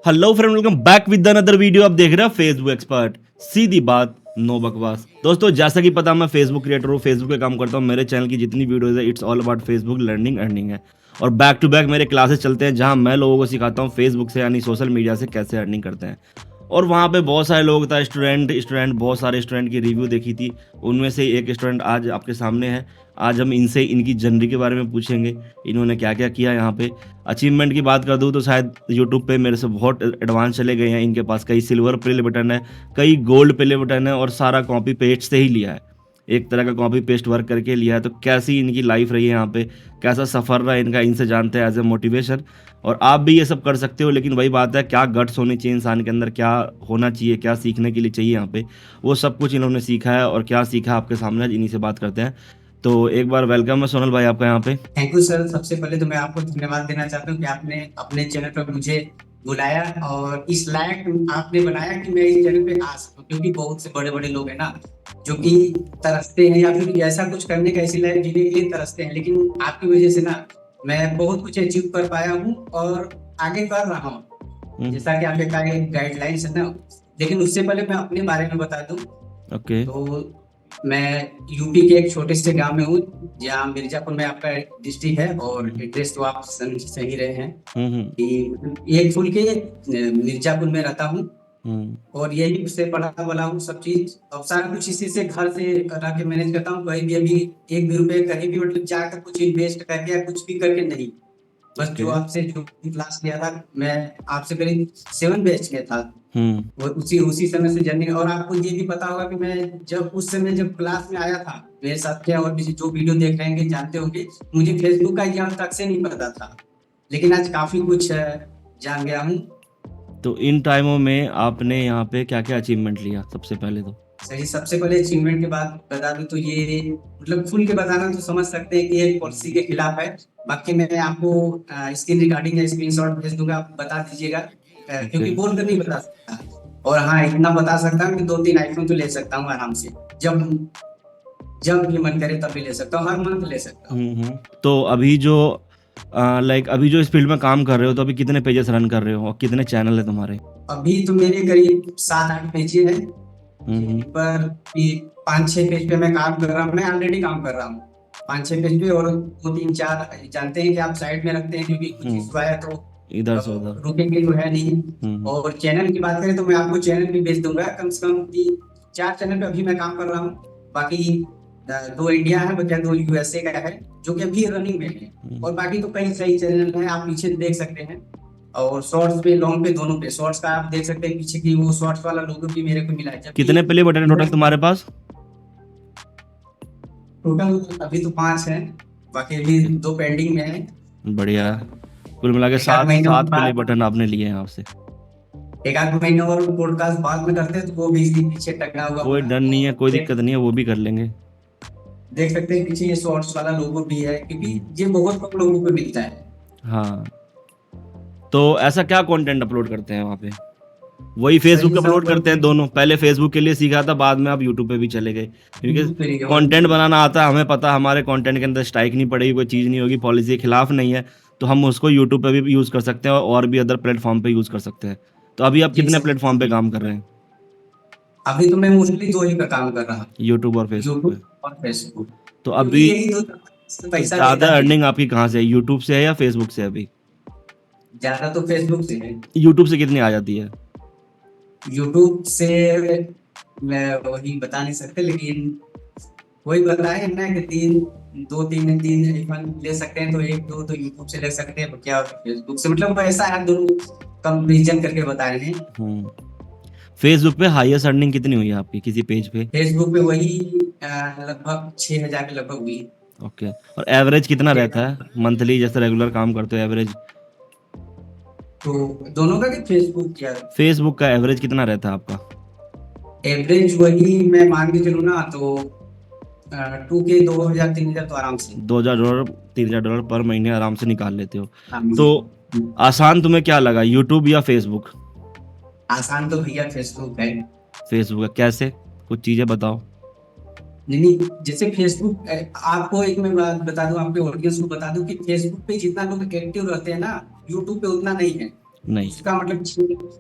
Hello friend, welcome back with another video. आप देख रहे हैं फेसबुक एक्सपर्ट, सीधी बात नो बकवास। दोस्तों, जैसा कि पता, मैं फेसबुक क्रिएटर हूँ, फेसबुक पे काम करता हूँ। मेरे चैनल की जितनी वीडियोस है, it's all about Facebook learning earning है। और बैक टू बैक मेरे क्लासेस चलते हैं, जहाँ मैं लोगों को सिखाता हूँ फेसबुक से यानी सोशल मीडिया से कैसे अर्निंग करते हैं। और वहाँ पे बहुत सारे लोग था, स्टूडेंट बहुत सारे स्टूडेंट की रिव्यू देखी थी। उनमें से एक स्टूडेंट आज आपके सामने है। आज हम इनसे इनकी जर्नी के बारे में पूछेंगे, इन्होंने क्या क्या किया यहाँ पे। अचीवमेंट की बात कर दूँ तो शायद यूट्यूब पे मेरे से बहुत एडवांस चले गए हैं। इनके पास कई सिल्वर प्ले बटन है, कई गोल्ड प्ले बटन है, और सारा कॉपी पेस्ट से ही लिया है, एक तरह का कॉपी पेस्ट वर्क करके लिया है। तो कैसी इनकी लाइफ रही है यहाँ पे, कैसा सफ़र रहा इनका, इनसे जानते हैं एज ए मोटिवेशन। और आप भी ये सब कर सकते हो, लेकिन वही बात है, क्या गट्स होनी चाहिए इंसान के अंदर, क्या होना चाहिए, क्या सीखने के लिए चाहिए यहाँ पे, वो सब कुछ इन्होंने सीखा है। और क्या सीखा आपके सामने, आज इन्हीं से बात करते हैं। तो एक बार वेलकम है सोनल भाई आपका यहाँ पे। Thank you sir. सबसे पहले तो मैं आपको धन्यवाद देना चाहता हूँ कि आपने अपने चैनल पर मुझे बुलाया और इस लायक आपने बनाया कि मैं इस चैनल पे आ सकूं, क्योंकि बहुत से बड़े बड़े लोग हैं ना जो कि तरसते हैं या फिर ऐसा कुछ करने का, ऐसी लाइफ जीने के लिए तरसते हैं, लेकिन आपकी वजह से ना मैं बहुत कुछ अचीव कर पाया हूँ और आगे कर रहा हूँ, हम्म। जैसा कि आपके गाइडलाइंस है ना। लेकिन उससे पहले मैं अपने बारे में बता दूं ओके। तो मैं यूपी के एक छोटे से गांव में हूँ, जहाँ मिर्जापुर में आपका डिस्ट्रिक्ट है, और एड्रेस तो आप सही रहे हैं हम्म। कि एक फुल के मिर्जापुर में रहता हूँ। हम्म। और यही से पढ़ा वाला हूँ सब चीज, और सारा कुछ इसी से घर से करा के मैनेज करता हूँ। कहीं भी अभी एक भी रुपए कहीं भी मतलब जाकर कुछ इन्वेस्ट करके या कुछ भी करके नहीं, बस ओके। जो आपसे जो क्लास लिया था, मैं आपसे करीब 7 बैच में था, हम्म। वो उसी उसी समय से जर्नी। और आपको ये भी पता होगा कि मैं जब उस समय जब क्लास में आया था, मेरे साथ क्या, और भी जो वीडियो देख रहे हैं जानते होंगे, मुझे फेसबुक का यहाँ तक से नहीं पता था, लेकिन आज काफी कुछ जान गया हूँ। तो इन टाइमों में आपने यहाँ पे क्या क्या अचीवमेंट लिया सबसे पहले तो? सही, सबसे पहले अचीवमेंट के बाद बता दूं तो ये मतलब खुल के बताना तो समझ सकते हैं कि ये पॉलिसी के खिलाफ है। बाकी मैं आपको इसकी रिकॉर्डिंग या स्क्रीनशॉट भेज दूंगा, आप बता दीजिएगा, ओके। क्योंकि बोल कर नहीं बता सकता। और हाँ, इतना बता सकता हूँ कि 2-3 आईफोन तो ले सकता हूँ आराम से, जब जब भी मन करे तब भी ले सकता हूँ, हर मंथ ले सकता हूँ। तो अभी जो अभी जो इस फील्ड में काम कर रहे हो, तो अभी कितने पेजेस रन कर रहे हो और कितने चैनल है तुम्हारे? अभी तो मेरे करीब 7-8 पेज हैं, हम्म। पर 5-6 पेज पे मैं काम कर रहा हूँ, मैं ऑलरेडी काम कर रहा हूँ 5-6 पेज पे। और 2-3-4 जानते हैं कि आप साइड में रखते हैं, क्योंकि कुछ हम्म। इशू आया तो इधर से उधर। रुकेंगे तो है नहीं। हम्म। और चैनल की बात करें तो मैं आपको चैनल भी भेज दूंगा, कम से कम 3-4 चैनल पे अभी मैं काम कर रहा हूँ। बाकी 2 इंडिया है, बचा 2 यूएसए का है, जो कि अभी रनिंग में है। और बाकी तो कई सही चैनल है, आप पीछे देख सकते हैं। और शॉर्ट्स पे, लॉन्ग पे, दोनों पे। शॉर्ट्स का आप देख सकते हैं पीछे की, वो शॉर्ट्स वाला लोगो भी मेरे को मिला है, जबकि कितने प्ले बटन है टोटल तुम्हारे पास? टोटल अभी तो 5 है, बाकी अभी 2 पेंडिंग में है। बढ़िया। कुल मिला के एक आध सात महीने सात प्ले बाद, बटन आपने लिए हैं आपसे। एक आध महीने और पॉडकास्ट बाद में करते हैं, तो वो भी इसी पीछे टंगा हुआ कोई होगा। डर नहीं है, कोई देख दिक्कत नहीं है, वो भी कर लेंगे। देख सकते हैं पीछे ये शॉर्ट्स वाला लोगो भी है, क्योंकि ये बहुत कम लोगों को मिलता है। हाँ। तो ऐसा क्या कंटेंट अपलोड करते हैं वहाँ पे? वही फेसबुक सही पे सब अपलोड करते हैं दोनों? पहले फेसबुक के लिए सीखा था, बाद में आप यूट्यूब पे भी चले गए, क्योंकि कंटेंट बनाना आता है हमें, पता है हमारे कंटेंट के अंदर स्ट्राइक नहीं पड़ेगी, कोई चीज़ नहीं होगी, पॉलिसी के खिलाफ नहीं है, तो हम उसको यूट्यूब पे भी यूज़ कर सकते हैं और भी अदर प्लेटफॉर्म पे यूज़ कर सकते हैं। तो अभी आप जी कितने सर। प्लेटफॉर्म पे काम कर रहे हैं? अभी तो मैं मोस्टली 2 ही पे काम कर रहा हूँ, यूट्यूब और फेसबुक पे? यूट्यूब और फेसबुक, तो क्योंकि अभी यही दो तो पैसा ज़्यादा देता है। अर्निंग आपकी कहाँ से है, यूट्यूब से है या फेसबुक से अभी? ज्यादा तो फेसबुक से है। यूट्यूब से कितनी आ जाती है? यूट्यूब से मैं वही बता नहीं सकते, लेकिन वही बताए ना कि 3 आईफोन ले सकते हैं, तो 1-2 तो यूट्यूब से ले सकते हैं, तो क्या फेसबुक से, मतलब ऐसा है, दोनों कंपेरिजन करके बता रहे हैं। हम्म। फेसबुक पे हाईएस्ट अर्निंग कितनी हुई है आपकी किसी पेज पे? फेसबुक पे वही लगभग 6,000 के लगभग हुई। ओके। और एवरेज कितना रहता है मंथली, जैसे रेगुलर काम करते हो एवरेज? तो दोनों का कि फेसबुक क्या, फेसबुक का एवरेज कितना रहता है आपका? एवरेज वही मैं मान के चलूँ ना, तो 2K 2,000-3,000 तो आराम से। $2,000 $3,000 पर महीने आराम से निकाल लेते हो? हाँ। तो आसान तुम्हें क्या लगा, यूट्यूब या फेसबुक? आसान तो भैया फेसबुक है। फेसबुक है, कैसे? कुछ चीज़ें बताओ। नहीं नहीं, जैसे फेसबुक, आपको एक मैं बात बता दूं, आपके ऑडियंस को बता दूं कि फेसबुक पे जितना लोग एक्टिव रहते हैं ना, यूट्यूब पे उतना नहीं है। नहीं। उसका मतलब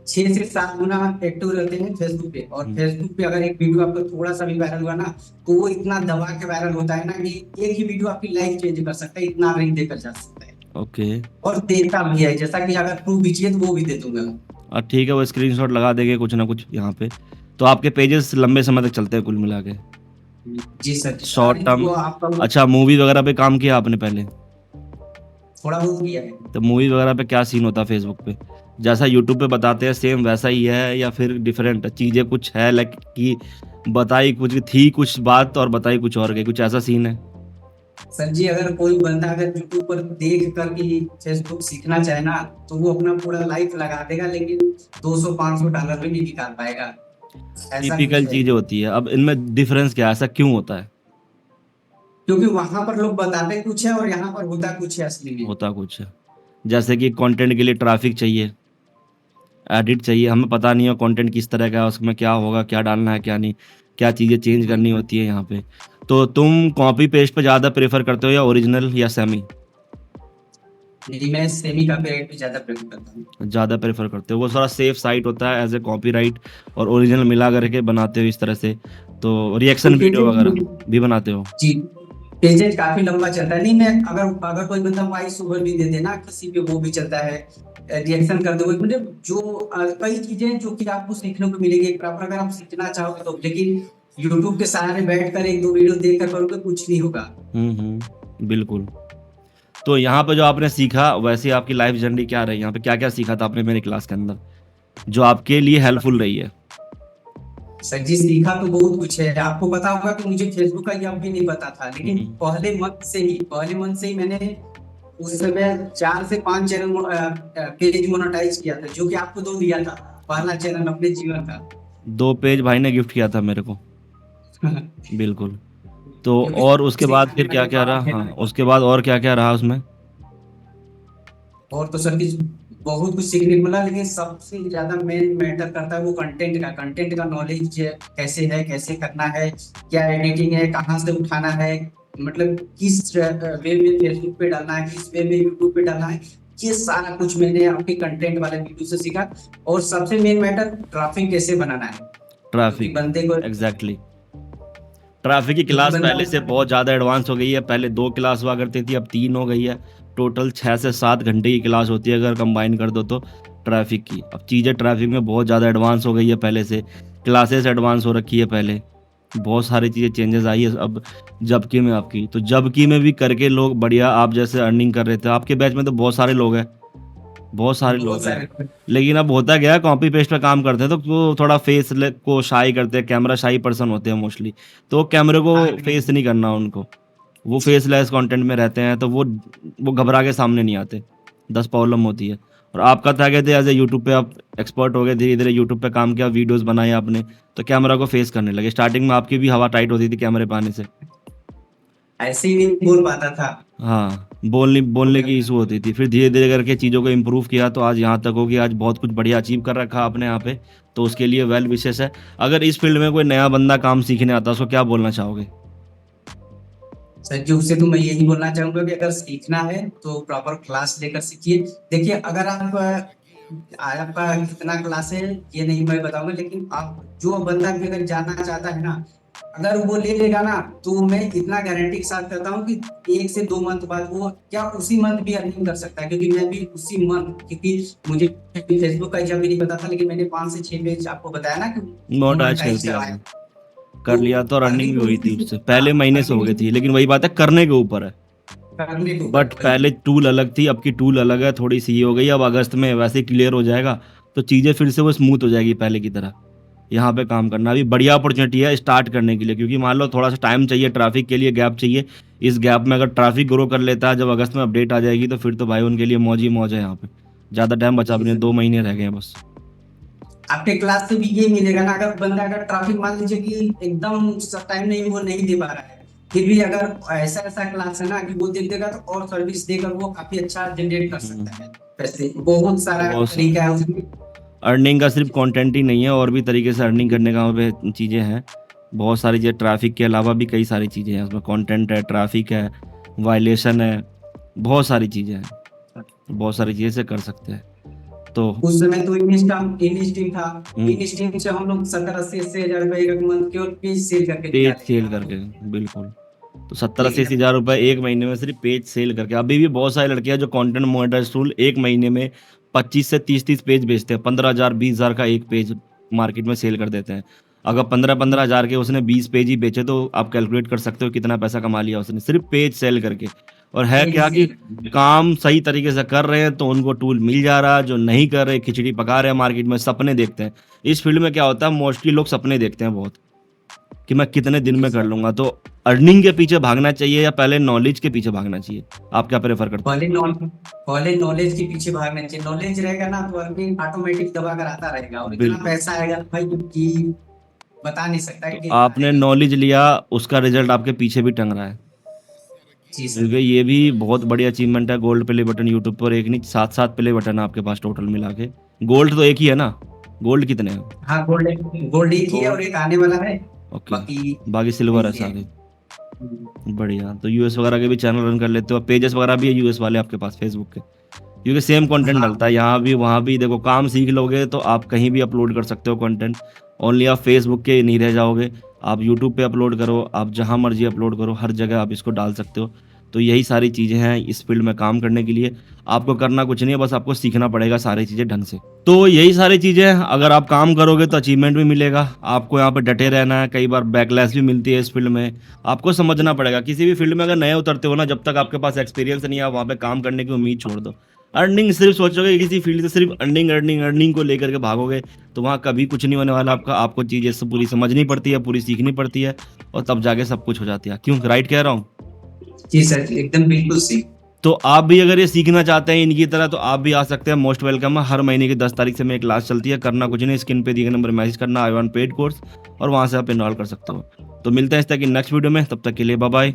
6 से 7 गुना एक्टिव रहते हैं फेसबुक पे। और फेसबुक पे अगर एक वीडियो आपका थोड़ा सा भी वायरल हुआ ना, तो वो इतना दबा के वायरल होता है ना कि एक ही वीडियो आपकी लाइफ चेंज कर सकता है, इतना रेंज देकर जा सकता है। ओके। और देता भी है, जैसा कि अगर प्रूफ भी चाहिए तो वो भी दे दूंगा। और ठीक है, वो स्क्रीनशॉट लगा देंगे कुछ ना कुछ यहाँ पे। तो आपके पेजेस लंबे समय तक चलते हैं कुल मिला के? जी सर। Short term. वो आपका अच्छा, मूवी वगैरह पे काम किया आपने पहले? थोड़ा बहुत किया है। तो मूवी वगैरह पे क्या सीन होता है फेसबुक पे? जैसा यूट्यूब पे बताते हैं सेम वैसा ही है, या फिर डिफरेंट चीज़ें कुछ है, लाइक कि बताई कुछ थी कुछ बात और बताई कुछ और गई, कुछ ऐसा सीन है? सर जी, अगर कोई बंदा अगर यूट्यूब पर देख कर के फेसबुक सीखना चाहे ना, तो वो अपना पूरा लाइफ लगा देगा, लेकिन 200-500 डॉलर भी नहीं निकाल पाएगा। ऐसा कुछ टिपिकल है। चीज़ें होती है। अब इनमें डिफरेंस क्या है, ऐसा क्यों होता है? क्योंकि वहां पर लोग बताते कुछ है और यहाँ पर होता कुछ है असली में। होता कुछ है। जैसे कि कंटेंट के लिए ट्रैफिक चाहिए, एडिट चाहिए, हमें पता नहीं है कंटेंट किस तरह का है, उसमें क्या होगा, क्या डालना है क्या नहीं, क्या चीज़ें चेंज करनी होती है यहाँ पे। तो तुम कॉपी पेस्ट पे ज़्यादा प्रेफर करते हो या ओरिजिनल या सेमी? नहीं, मैं सेमी का पेरेंट पे ज्यादा प्रेफर करता हूँ। ज़्यादा प्रेफर करते हो, वो थोड़ा सेफ साइट होता है एज ए कॉपीराइट, और ओरिजिनल मिला करके बनाते हो इस तरह से। तो रिएक्शन वीडियो वगैरह भी बनाते हो? जी, पेजेज काफी लंबा चलता है। नहीं, मैं अगर अगर कोई बंदा वॉइस ओवर भी दे देना किसी पे, वो भी चलता है। रिएक्शन कर दो, मतलब जो कई चीजें जो कि आपको सीखने को मिलेगी प्रॉपर, अगर आप सीखना चाहोगे तो। लेकिन यूट्यूब के सहारे बैठकर एक दो वीडियो देख कर करोगे, कुछ नहीं होगा। बिल्कुल। तो यहाँ पे जो आपने सीखा, वैसे आपकी लाइफ जर्नी क्या रही, यहाँ पे क्या क्या सीखा था आपने मेरी क्लास के अंदर जो आपके लिए हेल्पफुल रही है? सर जी, सीखा तो बहुत कुछ है। आपको पता होगा कि मुझे फेसबुक का ये अब भी नहीं पता था, लेकिन हम्म। पहले मंथ से ही मैंने उस समय 4 से 5 चैनल पेज मोनेटाइज किया था, जो कि आपको दो दिया था, पहला चैनल अपने जीवन का। 2 पेज भाई ने गिफ्ट किया था मेरे को। बिल्कुल। तो क्योंकि और उसके उसे बाद आने फिर क्या वाले क्या रहा? बात है हाँ, ना। उसके बाद और क्या क्या रहा उसमें? और तो सर की बहुत कुछ सीखने को मिला, लेकिन सबसे ज्यादा मेन मैटर करता है वो कंटेंट का नॉलेज कैसे है, कैसे करना है, क्या एडिटिंग है, कहाँ से उठाना है, मतलब किस वे में फेसबुक पे डालना है, किस वे में यूट्यूब पे डालना है। ये सारा कुछ मैंने आपके कंटेंट वाले वीडियो से सीखा। और सबसे मेन मैटर ट्रैफिक कैसे बनाना है, क्योंकि ट्रैफिक। बंदे को एग्जैक्टली। ट्रैफिक की क्योंकि क्लास बंदा पहले से बहुत ज़्यादा एडवांस हो गई है। पहले 2 क्लास हुआ करती थी, अब 3 हो गई है। टोटल 6 से 7 घंटे की क्लास होती है अगर कंबाइन कर दो तो ट्रैफिक की। अब चीज़ें ट्रैफिक में बहुत ज़्यादा एडवांस हो गई है, पहले से क्लासेस एडवांस हो रखी है। पहले बहुत सारी चीज़ें चेंजेस आई है अब जबकि में आपकी। तो जबकि में भी करके लोग बढ़िया आप जैसे अर्निंग कर रहे थे। आपके बैच में तो बहुत सारे लोग हैं, बहुत सारे बहुत लोग हैं। सारे लेकिन अब होता क्या है, कॉपी पेस्ट पे काम करते हैं तो वो थोड़ा फेस को शाई करते हैं, कैमरा शाई पर्सन होते हैं मोस्टली। तो वो कैमरे को फेस नहीं करना उनको, वो फेसलेस कंटेंट में रहते हैं, तो वो घबरा के सामने नहीं आते। 10 प्रॉब्लम होती है। और आपका था कहते एज ए यूट्यूब पे आप एक्सपर्ट हो गए, धीरे धीरे यूट्यूब पे काम किया, वीडियोस बनाए आपने, तो कैमरा को फेस करने लगे। स्टार्टिंग में आपकी भी हवा टाइट होती थी कैमरे पे आने से। ऐसे ही नहीं बोल पाता था। हाँ, बोलने की इशू होती थी। फिर धीरे धीरे करके चीज़ों को इम्प्रूव किया तो आज यहाँ तक हो कि आज बहुत कुछ बढ़िया अचीव कर रखा आपने यहाँ पे। तो उसके लिए वेल विशेष है। अगर इस फील्ड में कोई नया बंदा काम सीखने आता है उसको क्या बोलना चाहोगे? सर जी, उससे तो मैं यही बोलना चाहूंगा कि अगर सीखना है तो प्रॉपर क्लास लेकर सीखिए। देखिए, अगर आप आपका कितना क्लास है ये नहीं मैं बताऊंगा, लेकिन आप जो बंदा भी अगर जानना चाहता है ना, अगर वो ले लेगा ना, तो मैं इतना गारंटी के साथ कहता हूँ कि 1 से 2 मंथ बाद वो क्या उसी मंथ भी अर्निंग कर सकता है। क्योंकि मैं भी उसी मंथ, क्योंकि मुझे फेसबुक का जब भी नहीं पता था, लेकिन मैंने 5 से 6 पेज आपको बताया ना कि मोनेटाइज कर मोनेटाइज दिया करवाया। आपने, कर तो लिया तो रनिंग भी अर्निंग हुई थी उससे पहले, महीने से हो गई अर्निंग थी। लेकिन वही बात है, करने के ऊपर है। करने के ऊपर बट पहले टूल अलग थी, अब की टूल अलग है, थोड़ी सी ये हो गई। अब अगस्त में वैसे क्लियर हो जाएगा तो चीज़ें फिर से वो स्मूथ हो जाएगी पहले की तरह। यहाँ पे काम करना अभी बढ़िया अपॉर्चुनिटी है स्टार्ट करने के लिए, क्योंकि मान लो थोड़ा सा टाइम चाहिए, ट्रैफिक के लिए गैप चाहिए। इस गैप में अगर ट्रैफिक ग्रो कर लेता है, जब अगस्त में अपडेट आ जाएगी तो फिर तो भाई उनके लिए मौज ही मौज है यहाँ पे। ज़्यादा टाइम बचा भी नहीं, 2 महीने रह गए हैं बस। आपके क्लास से भी ये मिलेगा ना, अगर बंदा अगर ट्रैफिक मान लीजिए कि एकदम टाइम नहीं वो नहीं दे पा रहा है, फिर भी अगर ऐसा ऐसा क्लास है ना कि वो दे देगा, तो और सर्विस देकर वो काफी अच्छा जनरेट कर सकता है। वैसे बहुत सारा बहुत तरीका है उसमें। अर्निंग का सिर्फ कंटेंट ही नहीं है, और भी तरीके से अर्निंग करने का वहाँ पे चीज़ें हैं। बहुत सारी चीज़ें, ट्रैफिक के अलावा भी कई सारी चीज़ें हैं उसमें। कंटेंट है, ट्रैफिक है, वायलेशन है, बहुत सारी चीज़ें हैं। बहुत सारी चीज़ें से कर सकते हैं। तो उस समय तो इन स्ट्रीम था। हम्म, इन स्ट्रीम से हम लोग 70-80 हजार रुपए एक मंथ के और पेज सेल करके पेज निकाले सेल थे हम करके, लोग। बिल्कुल। तो 70-80 हज़ार रुपए लेकिन एक महीने में सिर्फ पेज सेल करके। अभी भी बहुत सारे लड़के हैं जो कंटेंट मोनेटाइज टूल एक महीने में 25 से 30 पेज बेचते हैं। 15,000 20,000 का एक पेज मार्केट में सेल कर देते हैं। अगर 15-15 हज़ार के उसने 20 पेज ही बेचे तो आप कैलकुलेट कर सकते हो कितना पैसा कमा लिया उसने सिर्फ पेज सेल करके। और है पेज क्या कि सेल काम सही तरीके से कर रहे हैं तो उनको टूल मिल जा रहा है, जो नहीं कर रहे खिचड़ी पका रहे हैं मार्केट में, सपने देखते हैं। इस फील्ड में क्या होता है, मोस्टली लोग सपने देखते हैं बहुत, कि मैं कितने दिन जी में कर सर। लूंगा। तो अर्निंग के पीछे भागना चाहिए या पहले नॉलेज के पीछे भागना चाहिए? आप क्या प्रेफर करते पहले नॉल पहले नॉलेज के पीछे भागना चाहिए। नॉलेज रहेगा ना तो अर्निंग ऑटोमेटिक दबा कर आता रहेगा और हैं? इतना बिल्कुल। पैसा आएगा भाई कि बता नहीं सकता तो कि कितना आपने आएगा। नॉलेज लिया, उसका रिजल्ट आपके पीछे भी टंग रहा है। जी सर। क्योंकि ये भी बहुत बड़ी अचीवमेंट है। गोल्ड प्ले बटन यूट्यूब पर एक नहीं 7-7 प्ले बटन है आपके पास टोटल मिला के। गोल्ड तो एक ही है ना? गोल्ड कितने हैं? हाँ, गोल्ड गोल्ड एक ही है गोल्ड, और एक आने वाला है। ओके। बाकी बाकी सिल्वर है ऐसे है। सारे। बढ़िया। तो यूएस वगैरह के भी चैनल रन कर लेते हो, पेजेस वगैरह भी है यूएस वाले आपके पास फेसबुक के? क्योंकि सेम कंटेंट डलता हाँ है यहाँ भी वहाँ भी। देखो, काम सीख लोगे तो आप कहीं भी अपलोड कर सकते हो कंटेंट। ओनली आप फेसबुक के नहीं रह जाओगे, आप यूट्यूब पे अपलोड करो, आप जहाँ मर्जी अपलोड करो, हर जगह आप इसको डाल सकते हो। तो यही सारी चीज़ें हैं इस फील्ड में काम करने के लिए। आपको करना कुछ नहीं है, बस आपको सीखना पड़ेगा सारी चीज़ें ढंग से। तो यही सारी चीज़ें हैं, अगर आप काम करोगे तो अचीवमेंट भी मिलेगा। आपको यहाँ पे डटे रहना है, कई बार बैकलैश भी मिलती है इस फील्ड में। आपको समझना पड़ेगा, किसी भी फील्ड में अगर नए उतरते हो ना, जब तक आपके पास एक्सपीरियंस नहीं है वहाँ पे काम करने की उम्मीद छोड़ दो। अर्निंग सिर्फ सोचोगे कि किसी फील्ड से सिर्फ अर्निंग अर्निंग अर्निंग को लेकर के भागोगे तो वहाँ कभी कुछ नहीं होने वाला आपका। आपको चीज़ें सब पूरी समझनी पड़ती है, पूरी सीखनी पड़ती है, और तब जाके सब कुछ हो जाती है। क्यों, राइट कह रहा हूँ? जी सर, एकदम बिल्कुल सही। तो आप भी अगर ये सीखना चाहते हैं इनकी तरह तो आप भी आ सकते हैं, मोस्ट वेलकम है। हर महीने की 10 तारीख से मेरी क्लास चलती है। करना कुछ नहीं, स्क्रीन पे दिए गए नंबर मैसेज करना, आई वांट पेड कोर्स, और वहाँ से आप इनरोल कर सकते हो। तो मिलते हैं इस तरह की नेक्स्ट वीडियो में, तब तक के लिए बाय बाय।